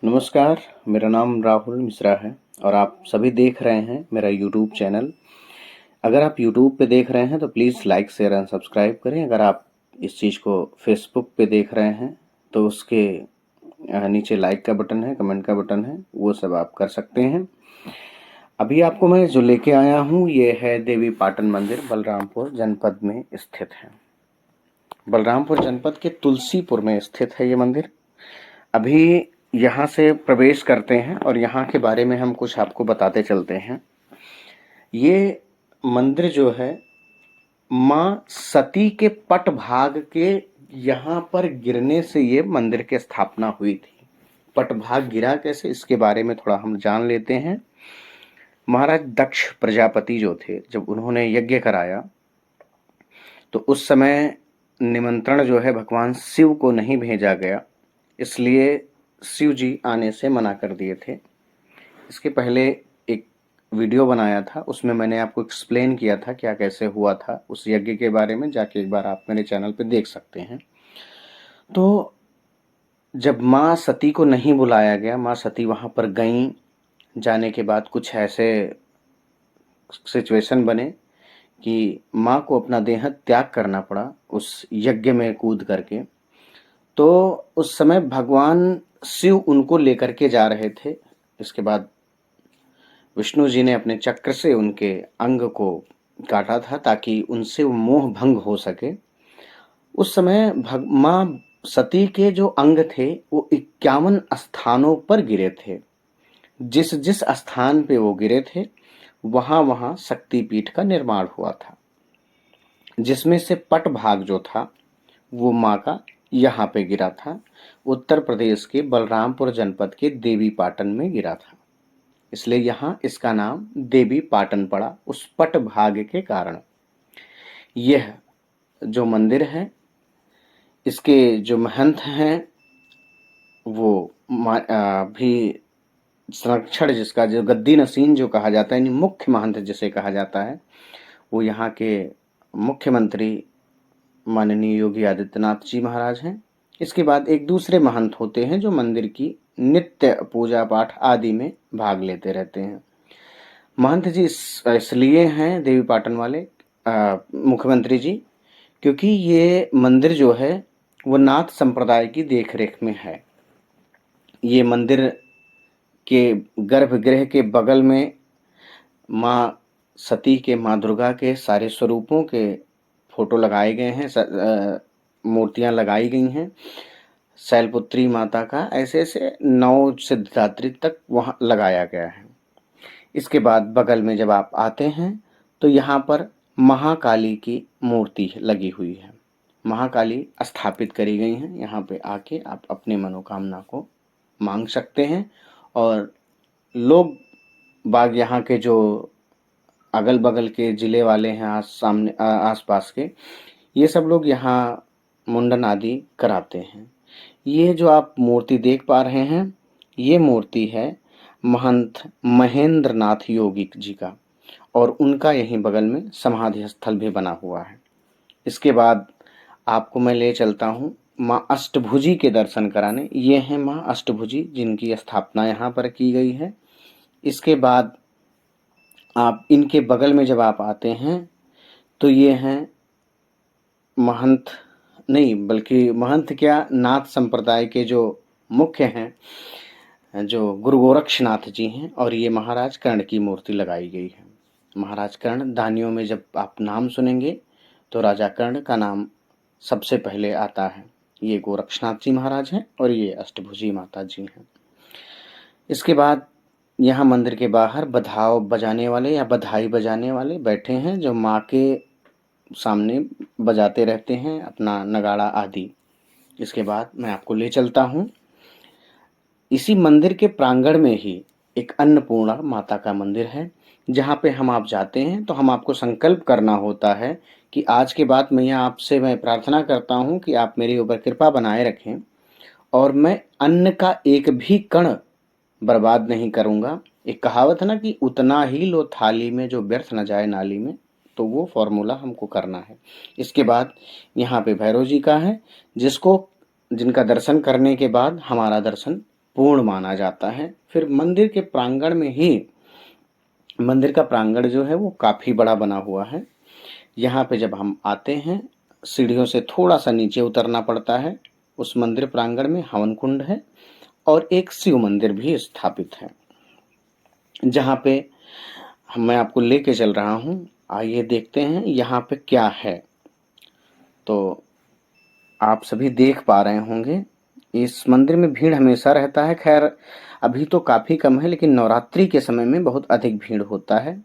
नमस्कार, मेरा नाम राहुल मिश्रा है और आप सभी देख रहे हैं मेरा यूट्यूब चैनल। अगर आप यूट्यूब पे देख रहे हैं तो please like, share and subscribe करें। अगर आप इस चीज़ को फेसबुक पे देख रहे हैं तो उसके नीचे लाइक का बटन है, कमेंट का बटन है, वो सब आप कर सकते हैं। अभी आपको मैं जो लेके आया हूँ ये है देवी पाटन मंदिर, बलरामपुर जनपद में स्थित है। बलरामपुर जनपद के तुलसीपुर में स्थित है ये मंदिर। अभी यहाँ से प्रवेश करते हैं और यहाँ के बारे में हम कुछ आपको बताते चलते हैं। ये मंदिर जो है माँ सती के पट भाग के यहाँ पर गिरने से ये मंदिर की स्थापना हुई थी। पट भाग गिरा कैसे, इसके बारे में थोड़ा हम जान लेते हैं। महाराज दक्ष प्रजापति जो थे, जब उन्होंने यज्ञ कराया तो उस समय निमंत्रण जो है भगवान शिव को नहीं भेजा गया, इसलिए शिव जी आने से मना कर दिए थे। इसके पहले एक वीडियो बनाया था, उसमें मैंने आपको एक्सप्लेन किया था क्या कैसे हुआ था, उस यज्ञ के बारे में जाके एक बार आप मेरे चैनल पे देख सकते हैं। तो जब माँ सती को नहीं बुलाया गया, माँ सती वहाँ पर गईं, जाने के बाद कुछ ऐसे सिचुएशन बने कि माँ को अपना देह त्याग करना पड़ा उस यज्ञ में कूद करके। तो उस समय भगवान शिव उनको लेकर के जा रहे थे। इसके बाद विष्णु जी ने अपने चक्र से उनके अंग को काटा था ताकि उनसे वो मोह भंग हो सके। उस समय माँ सती के जो अंग थे वो 51 स्थानों पर गिरे थे। जिस जिस स्थान पे वो गिरे थे वहां वहां शक्तिपीठ का निर्माण हुआ था, जिसमें से पट भाग जो था वो माँ का यहाँ पे गिरा था। उत्तर प्रदेश के बलरामपुर जनपद के देवी पाटन में गिरा था, इसलिए यहाँ इसका नाम देवी पाटन पड़ा उस पट भाग के कारण। यह जो मंदिर है, इसके जो महंत हैं वो भी संरक्षण, जिसका जो गद्दी नसीन जो कहा जाता है, यानी मुख्य महंत जिसे कहा जाता है, वो यहाँ के मुख्यमंत्री माननीय योगी आदित्यनाथ जी महाराज हैं। इसके बाद एक दूसरे महंत होते हैं जो मंदिर की नित्य पूजा पाठ आदि में भाग लेते रहते हैं। महंत जी इसलिए हैं देवी पाटन वाले मुख्यमंत्री जी, क्योंकि ये मंदिर जो है वो नाथ संप्रदाय की देखरेख में है। ये मंदिर के गर्भगृह के बगल में माँ सती के, माँ दुर्गा के सारे स्वरूपों के फोटो लगाए गए हैं, मूर्तियां लगाई गई हैं। शैलपुत्री माता का ऐसे ऐसे 9 सिद्धिदात्री तक वहाँ लगाया गया है। इसके बाद बगल में जब आप आते हैं तो यहाँ पर महाकाली की मूर्ति लगी हुई है। महाकाली स्थापित करी गई हैं। यहाँ पे आके आप अपने मनोकामना को मांग सकते हैं। और लोग बाग यहाँ के जो अगल बगल के ज़िले वाले हैं, आस पास के, ये सब लोग यहाँ मुंडन आदि कराते हैं। ये जो आप मूर्ति देख पा रहे हैं, ये मूर्ति है महंत महेंद्र नाथ योगी जी का, और उनका यहीं बगल में समाधि स्थल भी बना हुआ है। इसके बाद आपको मैं ले चलता हूँ माँ अष्टभुजी के दर्शन कराने। ये हैं माँ अष्टभुजी, जिनकी स्थापना यहाँ पर की गई है। इसके बाद आप इनके बगल में जब आप आते हैं तो ये हैं महंत, नहीं बल्कि महंत क्या, नाथ संप्रदाय के जो मुख्य हैं, जो गुरु गोरक्षनाथ जी हैं, और ये महाराज कर्ण की मूर्ति लगाई गई है। महाराज कर्ण, दानियों में जब आप नाम सुनेंगे तो राजा कर्ण का नाम सबसे पहले आता है। ये गोरक्षनाथ जी महाराज हैं और ये अष्टभुजी माता जी हैं। इसके बाद यहाँ मंदिर के बाहर बधाव बजाने वाले या बधाई बजाने वाले बैठे हैं, जो माँ के सामने बजाते रहते हैं अपना नगाड़ा आदि। इसके बाद मैं आपको ले चलता हूँ, इसी मंदिर के प्रांगण में ही एक अन्नपूर्णा माता का मंदिर है, जहाँ पे हम आप जाते हैं तो हम आपको संकल्प करना होता है कि आज के बाद मैं प्रार्थना करता हूँ कि आप मेरे ऊपर कृपा बनाए रखें और मैं अन्न का एक भी कण बर्बाद नहीं करूँगा। एक कहावत है ना कि उतना ही लो थाली में जो व्यर्थ न जाए नाली में, तो वो फॉर्मूला हमको करना है। इसके बाद यहाँ पे भैरव जी का है, जिनका दर्शन करने के बाद हमारा दर्शन पूर्ण माना जाता है। फिर मंदिर के प्रांगण में ही, मंदिर का प्रांगण जो है वो काफ़ी बड़ा बना हुआ है। यहाँ पे जब हम आते हैं, सीढ़ियों से थोड़ा सा नीचे उतरना पड़ता है। उस मंदिर प्रांगण में हवन कुंड है और एक शिव मंदिर भी स्थापित है, जहाँ पे मैं आपको लेके चल रहा हूँ। आइए देखते हैं यहाँ पे क्या है। तो आप सभी देख पा रहे होंगे, इस मंदिर में भीड़ हमेशा रहता है। खैर अभी तो काफ़ी कम है, लेकिन नवरात्रि के समय में बहुत अधिक भीड़ होता है।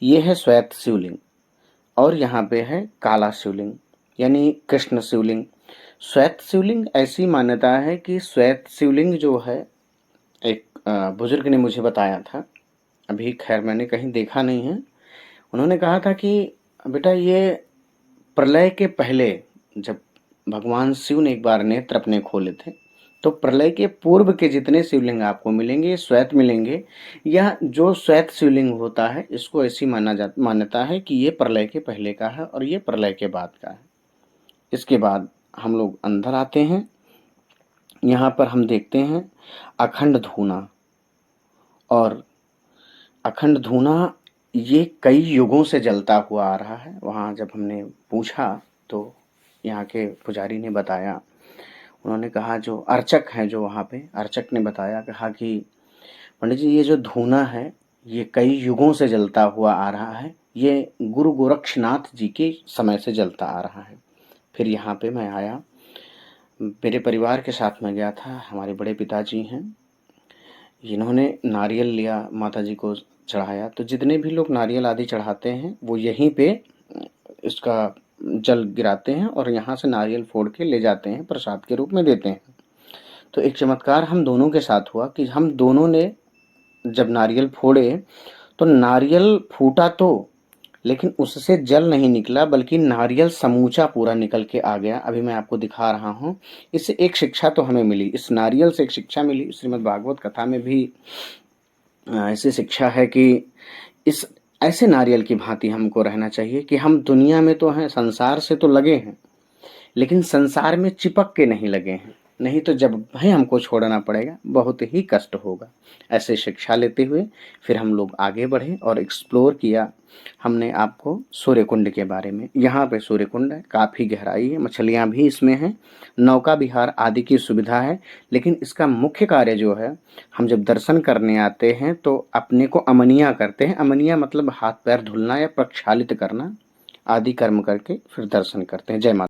ये है श्वेत शिवलिंग और यहाँ पे है काला शिवलिंग, यानी कृष्ण शिवलिंग। श्वेत शिवलिंग ऐसी मान्यता है कि श्वेत शिवलिंग जो है, एक बुजुर्ग ने मुझे बताया था, अभी खैर मैंने कहीं देखा नहीं है। उन्होंने कहा था कि बेटा ये प्रलय के पहले, जब भगवान शिव ने एक बार नेत्र अपने खोले थे, तो प्रलय के पूर्व के जितने शिवलिंग आपको मिलेंगे श्वेत मिलेंगे। यह जो श्वेत शिवलिंग होता है, इसको ऐसी मान्यता है कि ये प्रलय के पहले का है और ये प्रलय के बाद का है। इसके बाद हम लोग अंदर आते हैं। यहाँ पर हम देखते हैं अखंड धूना, और अखंड धूना ये कई युगों से जलता हुआ आ रहा है। वहाँ जब हमने पूछा तो यहाँ के पुजारी ने बताया, उन्होंने कहा, जो अर्चक हैं जो वहाँ पे अर्चक ने बताया, कहा कि पंडित जी ये जो धूना है ये कई युगों से जलता हुआ आ रहा है, ये गुरु गोरक्षनाथ जी के समय से जलता आ रहा है। फिर यहाँ पे मैं आया, मेरे परिवार के साथ में गया था। हमारे बड़े पिताजी हैं, इन्होंने नारियल लिया, माता जी को चढ़ाया। तो जितने भी लोग नारियल आदि चढ़ाते हैं वो यहीं पे इसका जल गिराते हैं और यहाँ से नारियल फोड़ के ले जाते हैं, प्रसाद के रूप में देते हैं। तो एक चमत्कार हम दोनों के साथ हुआ कि हम दोनों ने जब नारियल फोड़े तो नारियल फूटा तो, लेकिन उससे जल नहीं निकला, बल्कि नारियल समूचा पूरा निकल के आ गया। अभी मैं आपको दिखा रहा हूँ। इससे एक शिक्षा तो हमें मिली, इस नारियल से एक शिक्षा मिली। श्रीमद् भागवत कथा में भी ऐसी शिक्षा है कि इस ऐसे नारियल की भांति हमको रहना चाहिए कि हम दुनिया में तो हैं, संसार से तो लगे हैं, लेकिन संसार में चिपक के नहीं लगे हैं, नहीं तो जब भय हमको छोड़ना पड़ेगा बहुत ही कष्ट होगा। ऐसे शिक्षा लेते हुए फिर हम लोग आगे बढ़े और एक्सप्लोर किया हमने आपको सूर्य कुंड के बारे में। यहाँ पे सूर्य कुंड है, काफ़ी गहराई है, मछलियाँ भी इसमें हैं, नौका विहार आदि की सुविधा है। लेकिन इसका मुख्य कार्य जो है, हम जब दर्शन करने आते हैं तो अपने को अमनिया करते हैं। अमनिया मतलब हाथ पैर धुलना या प्रक्षालित करना आदि कर्म करके फिर दर्शन करते हैं। जय माता।